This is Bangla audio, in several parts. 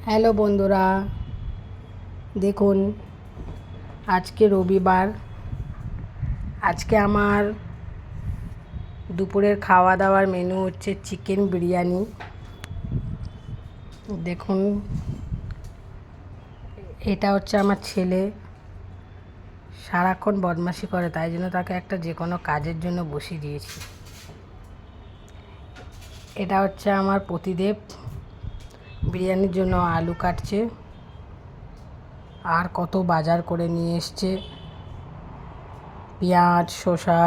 হ্যালো বন্ধুরা, দেখুন আজকে রবিবার। আজকে আমার দুপুরের খাওয়া দাওয়ার মেনু হচ্ছে চিকেন বিরিয়ানি। দেখুন, এটা হচ্ছে আমার ছেলে, সারাক্ষণ বদমাশি করে, তাই জন্য তাকে একটা যে কোনো কাজের জন্য বসিয়ে দিয়েছি। এটা হচ্ছে আমার পতিদেব, বিরিয়ানির জন্য আলু কাটছে আর কত বাজার করে নিয়ে এসছে। পেঁয়াজ, শসা,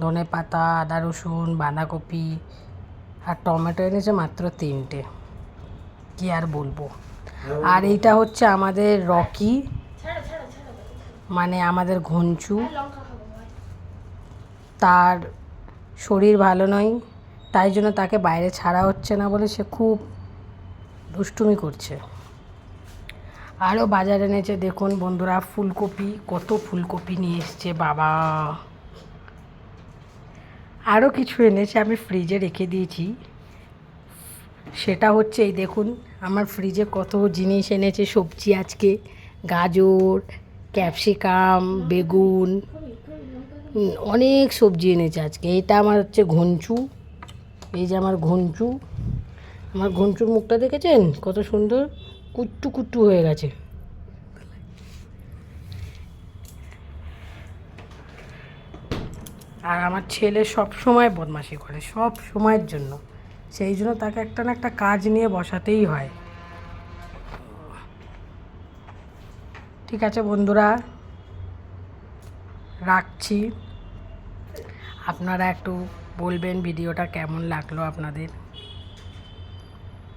ধনেপাতা, আদা রসুন, বাঁধাকপি আর টমেটো এনেছে মাত্র 3টে। কি আর বলবো। আর এইটা হচ্ছে আমাদের রকি, মানে আমাদের ঘঞ্চু। তার শরীর ভালো নয়, তাই জন্য তাকে বাইরে ছাড়া হচ্ছে না বলে সে খুব দুষ্টুমি করছে। আরও বাজার এনেছে, দেখুন বন্ধুরা, ফুলকপি, কত ফুলকপি নিয়ে এসছে বাবা। আরও কিছু এনেছে, আমি ফ্রিজে রেখে দিয়েছি। সেটা হচ্ছে এই দেখুন, আমার ফ্রিজে কত জিনিস এনেছে সবজি আজকে। গাজর, ক্যাপসিকাম, বেগুন, অনেক সবজি এনেছে আজকে। এটা আমার হচ্ছে ঘঞ্চু, এই যে আমার ঘঞ্চু। আমার ঘঞ্চুর মুখটা দেখেছেন কত সুন্দর, কুট্টু কুট্টু হয়ে গেছে। আর আমার ছেলে সব সময় বদমাশি করে, সব সময়ের জন্য। সেই জন্য তাকে একটা না একটা কাজ নিয়ে বসাতেই হয়। ঠিক আছে বন্ধুরা, রাখছি। আপনারা একটু বলবেন ভিডিওটা কেমন লাগলো আপনাদের।